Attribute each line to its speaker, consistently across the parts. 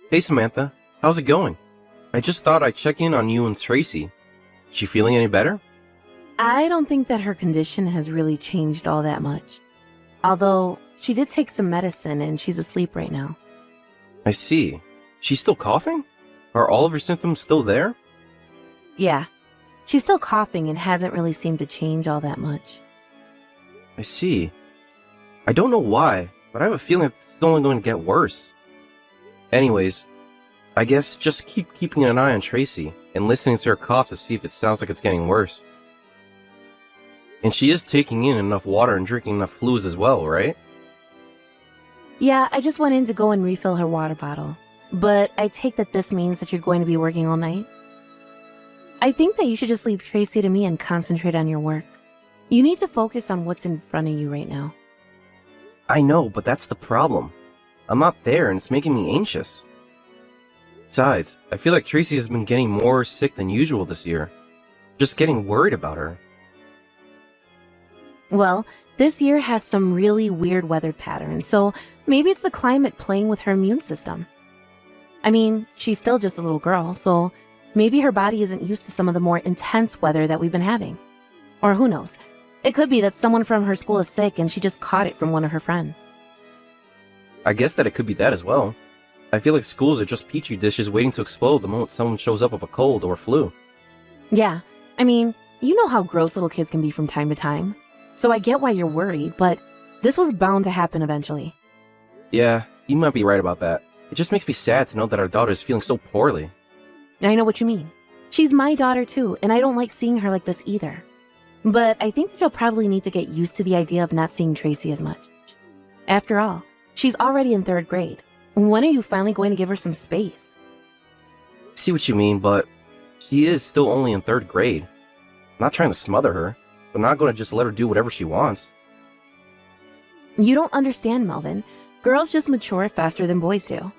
Speaker 1: Hey Samantha, how's it going? I just thought I'd check in on you and Tracy. She feeling any better?
Speaker 2: I don't think that her condition has really changed all that much. Although, she did take some medicine and she's asleep right now.
Speaker 1: I see. She's still coughing? Are all of her symptoms still there?
Speaker 2: Yeah, she's still coughing and hasn't really seemed to change all that much.
Speaker 1: I see. I don't know why, but I have a feeling that this is only going to get worse. Anyways, I guess just keep keeping an eye on Tracy and listening to her cough to see if it sounds like it's getting worse. And she is taking in enough water and drinking enough fluids as well, right?
Speaker 2: Yeah, I just went in to go and refill her water bottle. But I take that this means that you're going to be working all night? I think that you should just leave Tracy to me and concentrate on your work. You need to focus on what's in front of you right now.
Speaker 1: I know, but that's the problem. I'm not there and it's making me anxious. Besides, I feel like Tracy has been getting more sick than usual this year. Just getting worried about her.
Speaker 2: Well, this year has some really weird weather patterns, so maybe it's the climate playing with her immune system. I mean, she's still just a little girl, so maybe her body isn't used to some of the more intense weather that we've been having. Or who knows? It could be that someone from her school is sick and she just caught it from one of her friends.
Speaker 1: I guess that it could be that as well. I feel like schools are just petri dishes waiting to explode the moment someone shows up with a cold or flu.
Speaker 2: Yeah, I mean, you know how gross little kids can be from time to time. So I get why you're worried, but this was bound to happen eventually.
Speaker 1: Yeah, you might be right about that. It just makes me sad to know that our daughter is feeling so poorly.
Speaker 2: I know what you mean. She's my daughter too, and I don't like seeing her like this either. But I think that you'll probably need to get used to the idea of not seeing Tracy as much. After all, she's already in 3rd grade. When are you finally going to give her some space?
Speaker 1: I see what you mean, but she is still only in 3rd grade. I'm not trying to smother her, but not going to just let her do whatever she wants.
Speaker 2: You don't understand, Melvin. Girls just mature faster than boys do.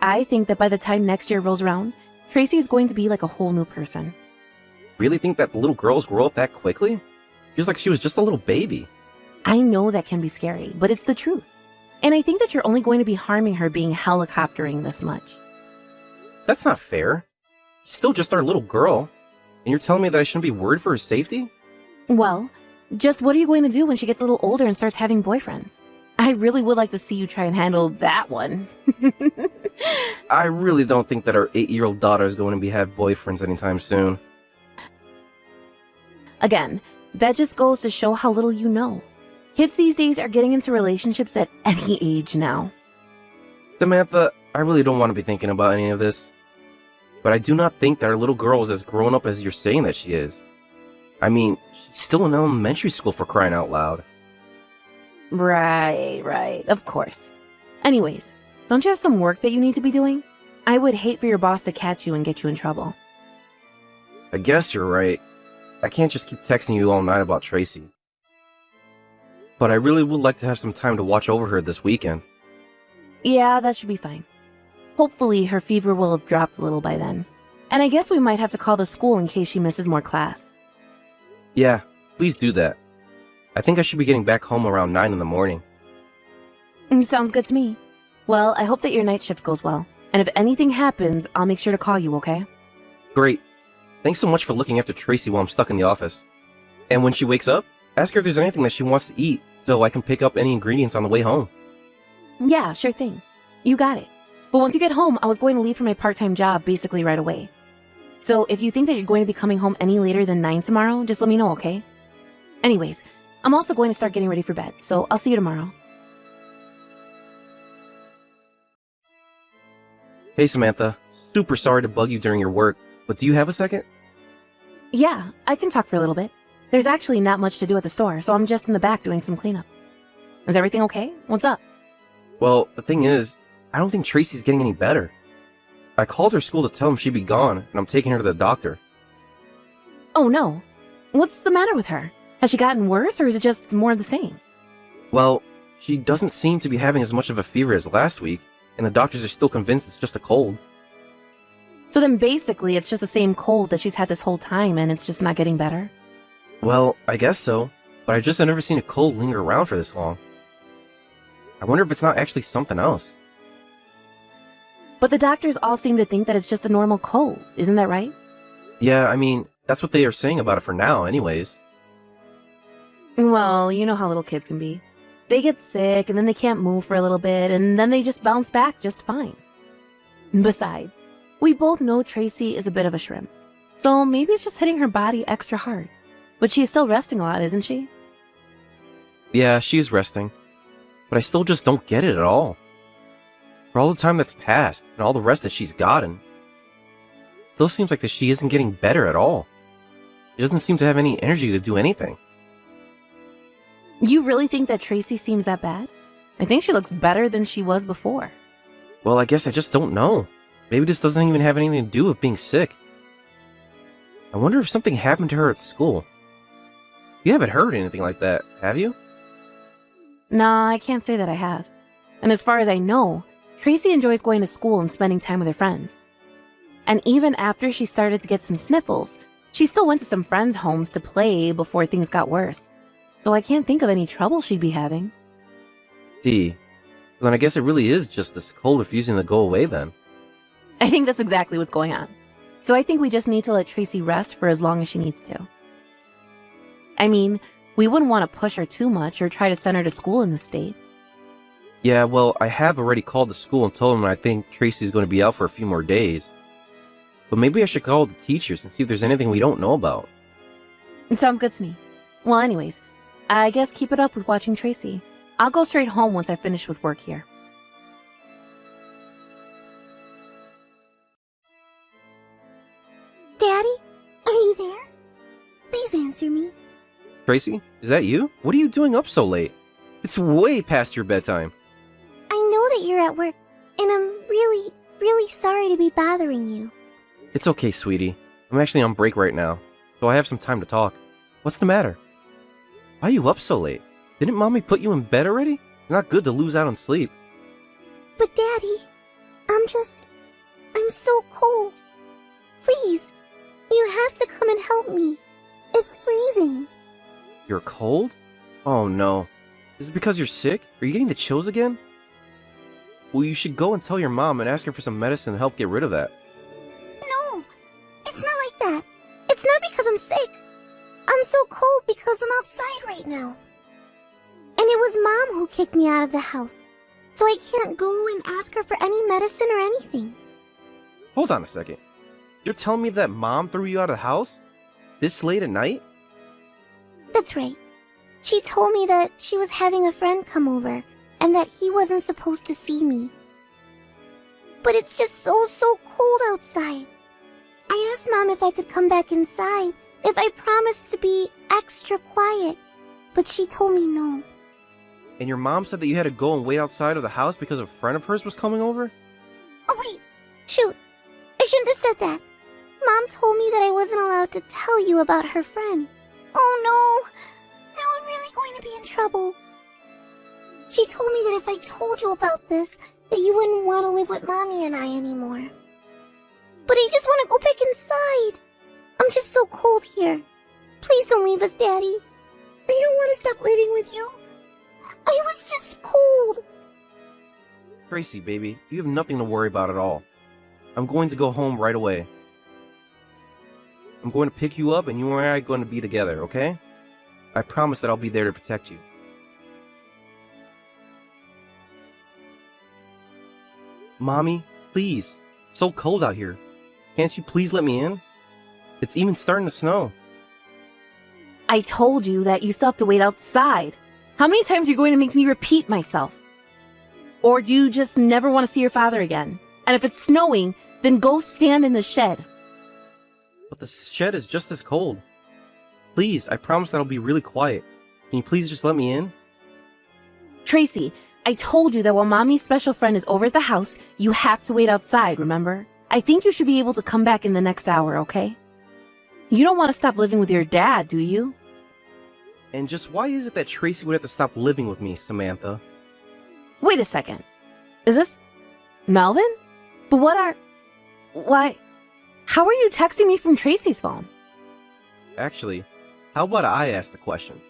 Speaker 2: I think that by the time next year rolls around, Tracy is going to be like a whole new person.
Speaker 1: Really think that little girls grow up that quickly? Feels like she was just a little baby.
Speaker 2: I know that can be scary, but it's the truth. And I think that you're only going to be harming her being helicoptering this much.
Speaker 1: That's not fair. She's still just our little girl. And you're telling me that I shouldn't be worried for her safety?
Speaker 2: Well, just what are you going to do when she gets a little older and starts having boyfriends? I really would like to see you try and handle that one.
Speaker 1: I really don't think that our 8-year-old daughter is going to have boyfriends anytime soon.
Speaker 2: Again, that just goes to show how little you know. Kids these days are getting into relationships at any age now.
Speaker 1: Samantha, I really don't want to be thinking about any of this. But I do not think that our little girl is as grown up as you're saying that she is. I mean, she's still in elementary school for crying out loud.
Speaker 2: Right, of course. Anyways, don't you have some work that you need to be doing? I would hate for your boss to catch you and get you in trouble.
Speaker 1: I guess you're right. I can't just keep texting you all night about Tracy. But I really would like to have some time to watch over her this weekend.
Speaker 2: Yeah, that should be fine. Hopefully her fever will have dropped a little by then. And I guess we might have to call the school in case she misses more class.
Speaker 1: Yeah, please do that. I think I should be getting back home around 9 in the morning.
Speaker 2: Sounds good to me. Well, I hope that your night shift goes well. And if anything happens, I'll make sure to call you, okay?
Speaker 1: Great. Thanks so much for looking after Tracy while I'm stuck in the office. And when she wakes up, ask her if there's anything that she wants to eat so I can pick up any ingredients on the way home.
Speaker 2: Yeah, sure thing. You got it. But once you get home, I was going to leave for my part-time job basically right away. So if you think that you're going to be coming home any later than 9 tomorrow, just let me know, okay? Anyways, I'm also going to start getting ready for bed, so I'll see you tomorrow.
Speaker 1: Hey Samantha, super sorry to bug you during your work, but do you have a second?
Speaker 2: Yeah, I can talk for a little bit. There's actually not much to do at the store, so I'm just in the back doing some cleanup. Is everything okay? What's up?
Speaker 1: Well, the thing is, I don't think Tracy's getting any better. I called her school to tell them she'd be gone, and I'm taking her to the doctor.
Speaker 2: Oh no. What's the matter with her? Has she gotten worse, or is it just more of the same?
Speaker 1: Well, she doesn't seem to be having as much of a fever as last week, and the doctors are still convinced it's just a cold.
Speaker 2: So then basically it's just the same cold that she's had this whole time and it's just not getting better?
Speaker 1: Well, I guess so, but I just have never seen a cold linger around for this long. I wonder if it's not actually something else.
Speaker 2: But the doctors all seem to think that it's just a normal cold. Isn't that right?
Speaker 1: Yeah, I mean, that's what they are saying about it for now, anyways.
Speaker 2: Well, you know how little kids can be. They get sick and then they can't move for a little bit and then they just bounce back just fine. Besides, we both know Tracy is a bit of a shrimp. So maybe it's just hitting her body extra hard. But she's still resting a lot, isn't she?
Speaker 1: Yeah, she is resting. But I still just don't get it at all. For all the time that's passed, and all the rest that she's gotten, it still seems like that she isn't getting better at all. She doesn't seem to have any energy to do anything.
Speaker 2: You really think that Tracy seems that bad? I think she looks better than she was before.
Speaker 1: Well, I guess I just don't know. Maybe this doesn't even have anything to do with being sick. I wonder if something happened to her at school. You haven't heard anything like that, have you?
Speaker 2: Nah, I can't say that I have. And as far as I know, Tracy enjoys going to school and spending time with her friends. And even after she started to get some sniffles, she still went to some friends' homes to play before things got worse. So I can't think of any trouble she'd be having.
Speaker 1: Gee, then I guess it really is just this cold refusing to go away then.
Speaker 2: I think that's exactly what's going on. So I think we just need to let Tracy rest for as long as she needs to. I mean, we wouldn't want to push her too much or try to send her to school in this state.
Speaker 1: Yeah, well, I have already called the school and told them I think Tracy's going to be out for a few more days. But maybe I should call the teachers and see if there's anything we don't know about.
Speaker 2: It sounds good to me. Well, anyways, I guess keep it up with watching Tracy. I'll go straight home once I finish with work here.
Speaker 3: Daddy, are you there? Please answer me.
Speaker 1: Tracy, is that you? What are you doing up so late? It's way past your bedtime.
Speaker 3: I know that you're at work, and I'm really, really sorry to be bothering you.
Speaker 1: It's okay, sweetie. I'm actually on break right now, so I have some time to talk. What's the matter? Why are you up so late? Didn't Mommy put you in bed already? It's not good to lose out on sleep.
Speaker 3: But Daddy, I'm so cold. Please, you have to come and help me. It's freezing.
Speaker 1: You're cold? Oh no. Is it because you're sick? Are you getting the chills again? Well, you should go and tell your mom and ask her for some medicine to help get rid of that.
Speaker 3: No, it's not like that. It's not because I'm sick. I'm so cold because I'm outside right now. And it was Mom who kicked me out of the house. So I can't go and ask her for any medicine or anything.
Speaker 1: Hold on a second. You're telling me that Mom threw you out of the house? This late at night?
Speaker 3: That's right. She told me that she was having a friend come over and that he wasn't supposed to see me. But it's just so cold outside. I asked Mom if I could come back inside, if I promised to be extra quiet, but she told me no.
Speaker 1: And your mom said that you had to go and wait outside of the house because a friend of hers was coming over?
Speaker 3: Oh wait, shoot. I shouldn't have said that. Mom told me that I wasn't allowed to tell you about her friend. Oh no! Now I'm really going to be in trouble. She told me that if I told you about this, that you wouldn't want to live with Mommy and I anymore. But I just want to go back inside. I'm just so cold here. Please don't leave us, Daddy. I don't want to stop living with you. I was just cold.
Speaker 1: Tracy, baby, you have nothing to worry about at all. I'm going to go home right away. I'm going to pick you up and you and I are going to be together, okay? I promise that I'll be there to protect you. Mommy, please. It's so cold out here. Can't you please let me in? It's even starting to snow.
Speaker 2: I told you that you still have to wait outside. How many times are you going to make me repeat myself? Or do you just never want to see your father again? And if it's snowing, then go stand in the shed.
Speaker 1: But the shed is just as cold. Please, I promise that I'll be really quiet. Can you please just let me in?
Speaker 2: Tracy, I told you that while Mommy's special friend is over at the house, you have to wait outside, remember? I think you should be able to come back in the next hour, okay? You don't want to stop living with your dad, do you?
Speaker 1: And just why is it that Tracy would have to stop living with me, Samantha?
Speaker 2: Wait a second. Is this Melvin? But why? How are you texting me from Tracy's phone?
Speaker 1: Actually, how about I ask the questions?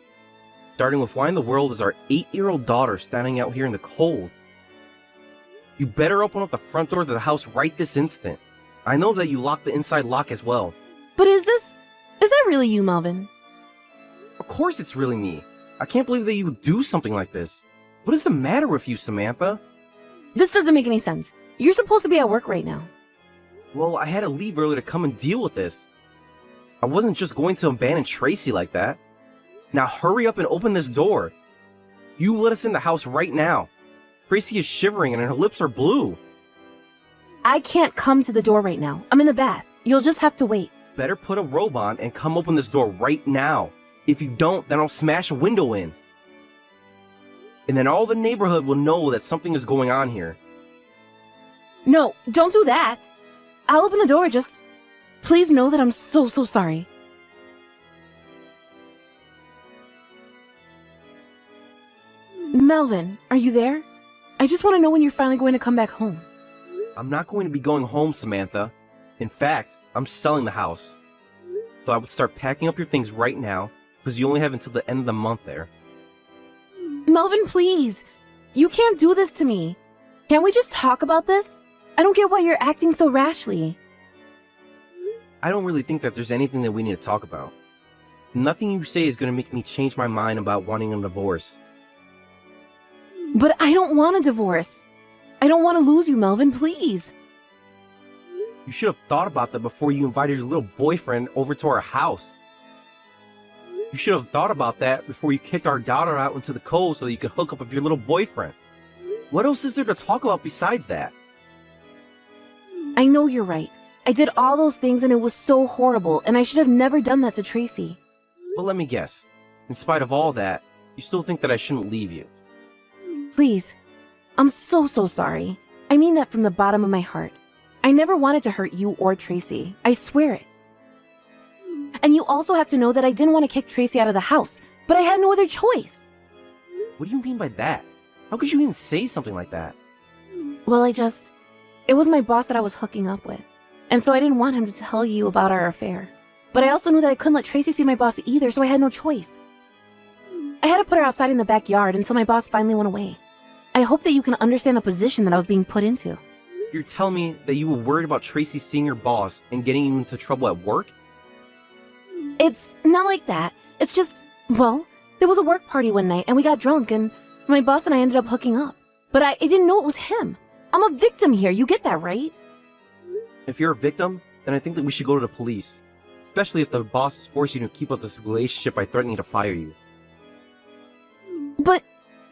Speaker 1: Starting with why in the world is our 8-year-old daughter standing out here in the cold? You better open up the front door to the house right this instant. I know that you locked the inside lock as well.
Speaker 2: But is that really you, Melvin?
Speaker 1: Of course it's really me. I can't believe that you would do something like this. What is the matter with you, Samantha?
Speaker 2: This doesn't make any sense. You're supposed to be at work right now.
Speaker 1: Well, I had to leave early to come and deal with this. I wasn't just going to abandon Tracy like that. Now hurry up and open this door. You let us in the house right now. Tracy is shivering and her lips are blue.
Speaker 2: I can't come to the door right now. I'm in the bath. You'll just have to wait.
Speaker 1: Better put a robe on and come open this door right now. If you don't, then I'll smash a window in. And then all the neighborhood will know that something is going on here.
Speaker 2: No, don't do that. I'll open the door, just please know that I'm so sorry. Melvin, are you there? I just want to know when you're finally going to come back home.
Speaker 1: I'm not going to be going home, Samantha. In fact, I'm selling the house. So I would start packing up your things right now, because you only have until the end of the month there.
Speaker 2: Melvin, please. You can't do this to me. Can't we just talk about this? I don't get why you're acting so rashly.
Speaker 1: I don't really think that there's anything that we need to talk about. Nothing you say is going to make me change my mind about wanting a divorce.
Speaker 2: But I don't want a divorce. I don't want to lose you, Melvin, please.
Speaker 1: You should have thought about that before you invited your little boyfriend over to our house. You should have thought about that before you kicked our daughter out into the cold so that you could hook up with your little boyfriend. What else is there to talk about besides that?
Speaker 2: I know you're right. I did all those things and it was so horrible, and I should have never done that to Tracy.
Speaker 1: But let me guess. In spite of all that, you still think that I shouldn't leave you.
Speaker 2: Please. I'm so sorry. I mean that from the bottom of my heart. I never wanted to hurt you or Tracy. I swear it. And you also have to know that I didn't want to kick Tracy out of the house, but I had no other choice.
Speaker 1: What do you mean by that? How could you even say something like that?
Speaker 2: Well, it was my boss that I was hooking up with. And so I didn't want him to tell you about our affair. But I also knew that I couldn't let Tracy see my boss either, so I had no choice. I had to put her outside in the backyard until my boss finally went away. I hope that you can understand the position that I was being put into.
Speaker 1: You're telling me that you were worried about Tracy seeing your boss and getting you into trouble at work?
Speaker 2: It's not like that. It's just, well, there was a work party one night and we got drunk and my boss and I ended up hooking up. But I didn't know it was him. I'm a victim here, you get that, right?
Speaker 1: If you're a victim, then I think that we should go to the police. Especially if the boss is forcing you to keep up this relationship by threatening to fire you.
Speaker 2: But,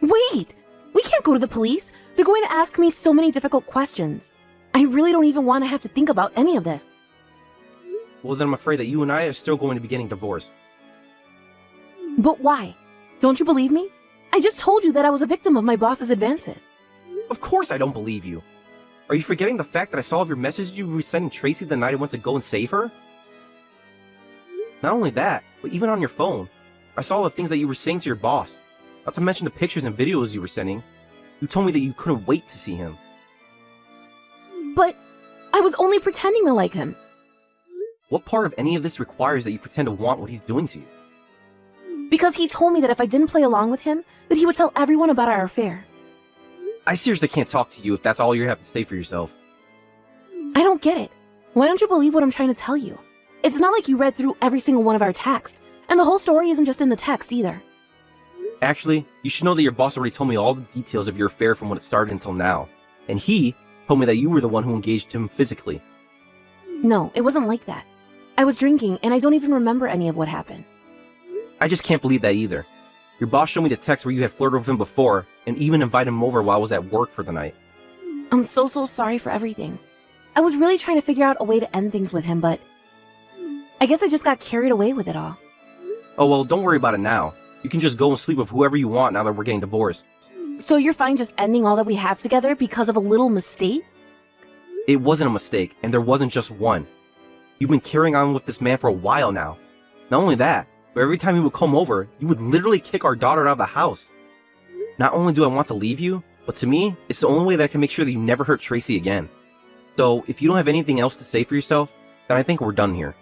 Speaker 2: wait! We can't go to the police. They're going to ask me so many difficult questions. I really don't even want to have to think about any of this.
Speaker 1: Well, then I'm afraid that you and I are still going to be getting divorced.
Speaker 2: But why? Don't you believe me? I just told you that I was a victim of my boss's advances.
Speaker 1: Of course I don't believe you. Are you forgetting the fact that I saw all of your messages you were sending Tracy the night I went to go and save her? Not only that, but even on your phone, I saw all the things that you were saying to your boss. Not to mention the pictures and videos you were sending. You told me that you couldn't wait to see him.
Speaker 2: But I was only pretending to like him.
Speaker 1: What part of any of this requires that you pretend to want what he's doing to you?
Speaker 2: Because he told me that if I didn't play along with him, that he would tell everyone about our affair.
Speaker 1: I seriously can't talk to you if that's all you have to say for yourself.
Speaker 2: I don't get it. Why don't you believe what I'm trying to tell you? It's not like you read through every single one of our texts, and the whole story isn't just in the text either.
Speaker 1: Actually, you should know that your boss already told me all the details of your affair from when it started until now. And he told me that you were the one who engaged him physically.
Speaker 2: No, it wasn't like that. I was drinking, and I don't even remember any of what happened.
Speaker 1: I just can't believe that either. Your boss showed me the text where you had flirted with him before, and even invited him over while I was at work for the night.
Speaker 2: I'm so sorry for everything. I was really trying to figure out a way to end things with him, but I guess I just got carried away with it all.
Speaker 1: Oh well, don't worry about it now. You can just go and sleep with whoever you want now that we're getting divorced.
Speaker 2: So you're fine just ending all that we have together because of a little mistake?
Speaker 1: It wasn't a mistake, and there wasn't just one. You've been carrying on with this man for a while now. Not only that, but every time he would come over, you would literally kick our daughter out of the house. Not only do I want to leave you, but to me, it's the only way that I can make sure that you never hurt Tracy again. So, if you don't have anything else to say for yourself, then I think we're done here.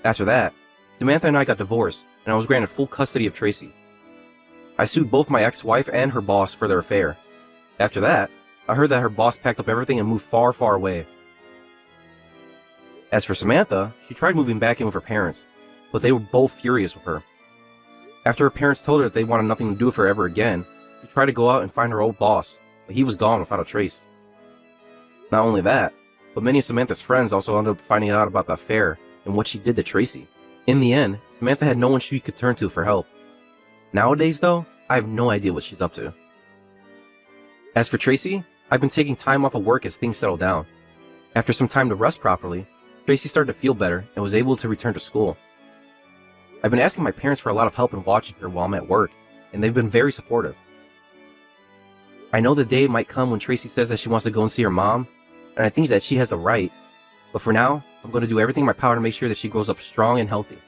Speaker 1: After that, Samantha and I got divorced, and I was granted full custody of Tracy. I sued both my ex-wife and her boss for their affair. After that, I heard that her boss packed up everything and moved far, far away. As for Samantha, she tried moving back in with her parents, but they were both furious with her. After her parents told her that they wanted nothing to do with her ever again, she tried to go out and find her old boss, but he was gone without a trace. Not only that, but many of Samantha's friends also ended up finding out about the affair and what she did to Tracy. In the end, Samantha had no one she could turn to for help. Nowadays, though, I have no idea what she's up to. As for Tracy, I've been taking time off of work as things settle down. After some time to rest properly, Tracy started to feel better and was able to return to school. I've been asking my parents for a lot of help in watching her while I'm at work, and they've been very supportive. I know the day might come when Tracy says that she wants to go and see her mom, and I think that she has the right, but for now, I'm going to do everything in my power to make sure that she grows up strong and healthy.